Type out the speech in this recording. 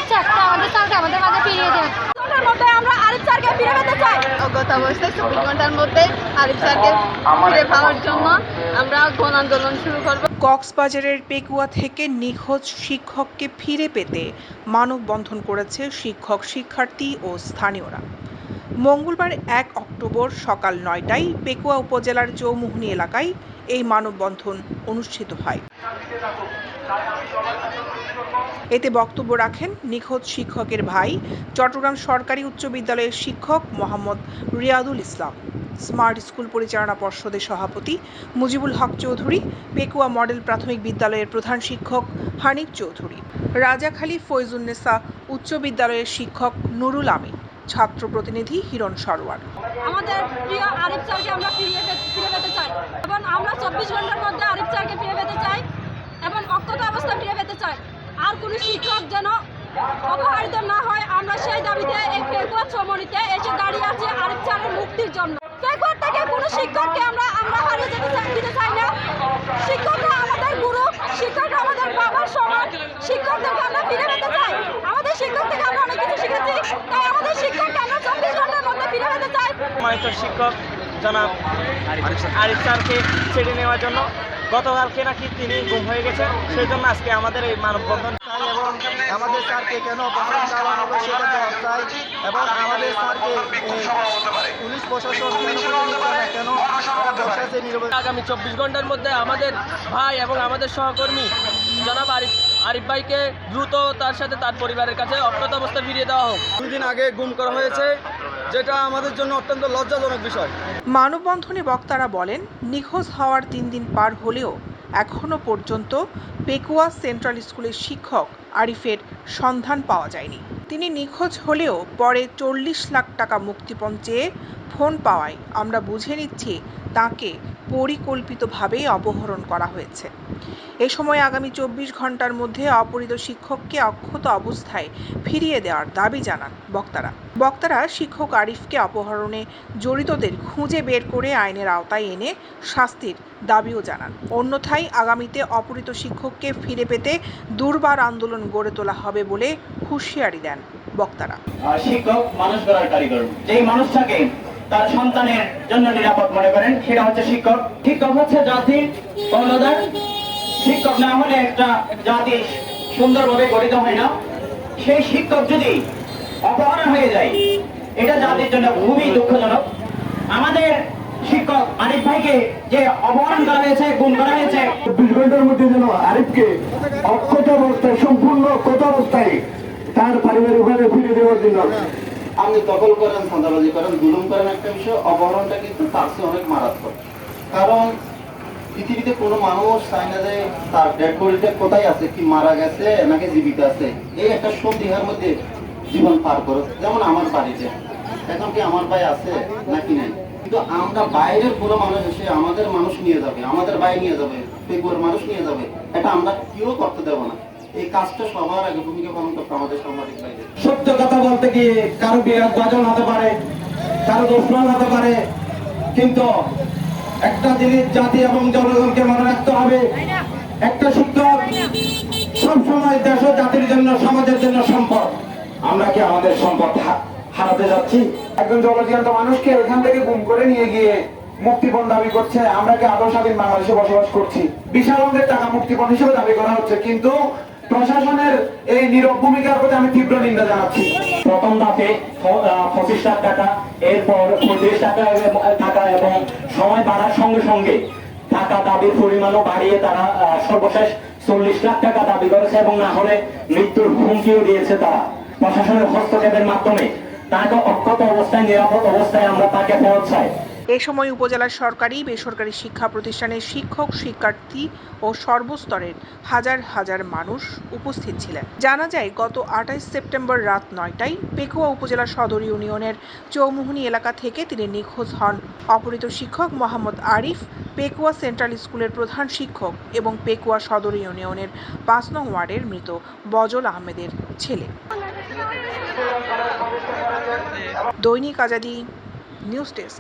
চাচ্ছে একটা আমাদের স্যারকে আমাদের মাঝে ফিরিয়ে দেন। মধ্যে আমরা আরিফ স্যারকে ফিরে পেতে চাই। গত অবস্থায় 24 ঘন্টার মধ্যে আরিফ স্যারকে ফিরে পাওয়ার জন্য আমরা গণ আন্দোলন শুরু করব। কক্সবাজারের পেকুয়া থেকে নিখোঁজ শিক্ষককে ফিরে পেতে মানববন্ধন করেছে শিক্ষক, শিক্ষার্থী ও স্থানীয়রা। মঙ্গলবার 1 অক্টোবর সকাল 9টায় পেকুয়া উপজেলার চৌমুহনী এলাকায় এই মানববন্ধন অনুষ্ঠিত হয়। এতে বক্তব্য রাখেন নিখোঁজ শিক্ষকের ভাই, চট্টগ্রাম সরকারি উচ্চ বিদ্যালয়ের শিক্ষক মোহাম্মদ রিয়াদুল ইসলাম, স্মার্ট স্কুল পরিচালনা পর্ষদের সভাপতি মুজিবুল হক চৌধুরী, পেকুয়া মডেল প্রাথমিক বিদ্যালয়ের প্রধান শিক্ষক হানিফ চৌধুরী, রাজাখালী ফয়জুন্নেসা উচ্চ বিদ্যালয়ের শিক্ষক নুরুল আমিন, ছাত্র প্রতিনিধি হিরণ সরোয়ার। আমাদের প্রিয় আরিফ স্যারকে আমরা ফিরে পেতে চাই এবং আমরা 24 ঘন্টার মধ্যে আরিফ স্যারকে ফিরে পেতে চাই এবং অক্ষত অবস্থা ফিরে পেতে চাই। আর কোনো শিক্ষক যেন অপহরিত না হয়, আমরা সেই দাবিতে এই পেকুয়া চৌমুহনীতে এসে দাঁড়িয়ে আছি আরিফ স্যারের মুক্তির জন্য। পেকুয়া থেকে কোনো শিক্ষককে আমরা হারিয়ে দিতে চাই না। শিক্ষকরা আমাদের গুরু, শিক্ষকরা আমাদের বাবার সমান। শিক্ষকদেরকে আমরা ফিরে পেতে চাই। আমাদের শিক্ষক থেকে আমরা অনেক কিছু শিখেছি, তাই আমাদের শিক্ষককে আমরা 24 ঘন্টার মধ্যে ফিরে পেতে চাই। সম্মানিত শিক্ষক জনাব আরিফ স্যারকে ছেড়ে নেওয়ার জন্য গতকালকে নাকি তিনি গুম হয়ে গেছেন, সেই জন্য আজকে আমাদের এই মানববন্ধন। এবং আমাদের স্যারকে কেন অপহরণ করা হবে সেটা জবাব চাই এবং আমাদের স্যারকে পুলিশ প্রশাসন কেন বসাতে নিরব। আগামী 24 ঘন্টার মধ্যে আমাদের ভাই এবং আমাদের সহকর্মী জনাব আরিফ ভাইকে দ্রুত তার সাথে তার পরিবারের কাছে অজ্ঞাত অবস্থায় ফিরিয়ে দেওয়া হোক। 2 দিন আগে গুম করা হয়েছে, যেটা আমাদের জন্য অত্যন্ত লজ্জাজনক বিষয়। মানববন্ধনে বক্তারা বলেন, নিখোঁজ হওয়ার 3 দিন পার হলেও এখনো পর্যন্ত পেকুয়া সেন্ট্রাল স্কুলের শিক্ষক আরিফের সন্ধান পাওয়া যায়নি। তিনি নিখোঁজ হলেও পরে 40 লাখ টাকা মুক্তিপণ চেয়ে ফোন পাওয়ায় আমরা বুঝে নিচ্ছি তাকে পরিকল্পিতভাবে অপহরণ করা হয়েছে। এ সময় আগামী 24 ঘন্টার মধ্যে অপহৃত শিক্ষককে অক্ষত অবস্থায় ফিরিয়ে দেওয়ার দাবি জানান বক্তারা শিক্ষক আরিফকে অপহরণে জড়িতদের খুঁজে বের করে আইনের আওতায় এনে শাস্তির দাবিও জানান। অন্যথায় আগামীতে অপহৃত শিক্ষককে ফিরে পেতে দুর্বার আন্দোলন গড়ে তোলা হবে বলে হুঁশিয়ারি দেন বক্তারা। শিক্ষক মানুষ গড়ার কারিগর, যেই মানুষটাকে তার সন্তানের জন্য নিরাপদ মনে করেন সেটা হচ্ছে শিক্ষক। শিক্ষক হচ্ছে জাতির কর্ণধার। শিক্ষক না হলে একটা জাতি সুন্দরভাবে গঠিত হয় না। সেই শিক্ষক যদি অপহরণ হয়ে যায়, এটা জাতির জন্য খুবই দুঃখজনক। আমাদের শিক্ষক আরিফ ভাইকে যে অপহরণ করা হয়েছে, গুম করা হয়েছে, 24 ঘন্টার মধ্যে যেন আরিফকে অক্ষত অবস্থায়, সম্পূর্ণ ক্ষত অবস্থায় তার পারিবারিক ঘরে ফিরে দেওয়ার জন্য। আপনি দখল করেন, সন্ত্রাসবাদী করেন, জুলুম করেন একটা বিষয়, অপহরণটা কিন্তু তার চেয়ে অনেক মারাত্মক। কারণ পৃথিবীতে কোনো মানুষ চায় না যে তার ডেড বডিটা কোথায় আছে, কি মারা গেছে নাকি জীবিত আছে, এই একটা সন্দেহের মধ্যে জীবন পার করো। যেমন আমার বাড়িতে এখন কি আমার ভাই আছে নাকি নাই, কিন্তু আমরা বাইরের কোনো মানুষ এসে আমাদের মানুষ নিয়ে যাবে, আমাদের ভাই নিয়ে যাবে, পেকুয়ার মানুষ নিয়ে যাবে, এটা আমরা কেউ করতে দেবো না। এই কাজটা সবার আগে ভূমিকা পালন করতে আমাদের সাংবাদিক ভাইদের। সত্য কথা বলতে গিয়ে কারো বিরাট বাজন হতে পারে, কারো দুশ্মন হতে পারে, কিন্তু একটা জিনিস জাতি এবং জনগণকে মনে রাখতে হবে, একটা শিক্ষক সবসময় দেশ ও জাতির জন্য, সমাজের জন্য সম্পদ। আমরা কি আমাদের সম্পদ হারাতে যাচ্ছি? একজন জলজীবন্ত মানুষকে এখান থেকে গুম করে নিয়ে গিয়ে মুক্তিপণ দাবি করছে। আমরা কি আদৌ স্বাধীন বাংলাদেশে বসবাস করছি? বিশাল অঙ্কের টাকা মুক্তিপণ হিসেবে দাবি করা হচ্ছে, কিন্তু প্রশাসনের এই নীরব ভূমিকার প্রতি আমি তীব্র নিন্দা জানাচ্ছি। প্রথম ধাপে 25 লাখ টাকা, এরপর 35 টাকা এবং সময় বাড়ার সঙ্গে সঙ্গে টাকা দাবির পরিমাণও বাড়িয়ে তারা সর্বশেষ 40 লাখ টাকা দাবি করেছে এবং না হলে মৃত্যুর হুমকিও দিয়েছে। তারা প্রশাসনের হস্তক্ষেপের মাধ্যমে তাকে অক্ষত অবস্থায়, নিরাপদ অবস্থায় আমরা তাকে পৌঁছাই। এ সময় উপজেলার সরকারি বেসরকারি শিক্ষা প্রতিষ্ঠানের শিক্ষক, শিক্ষার্থী ও সর্বস্তরের হাজার হাজার মানুষ উপস্থিত ছিলেন। জানা যায়, গত 28 সেপ্টেম্বর রাত 9টায় পেকুয়া উপজেলা সদর ইউনিয়নের চৌমুহনী এলাকা থেকে তিনি নিখোঁজ হন। অপহৃত শিক্ষক মোহাম্মদ আরিফ পেকুয়া সেন্ট্রাল স্কুলের প্রধান শিক্ষক এবং পেকুয়া সদর ইউনিয়নের 5 নং ওয়ার্ডের মৃত বজল আহমেদের ছেলে। দৈনিক আজাদী নিউজ ডেস্ক।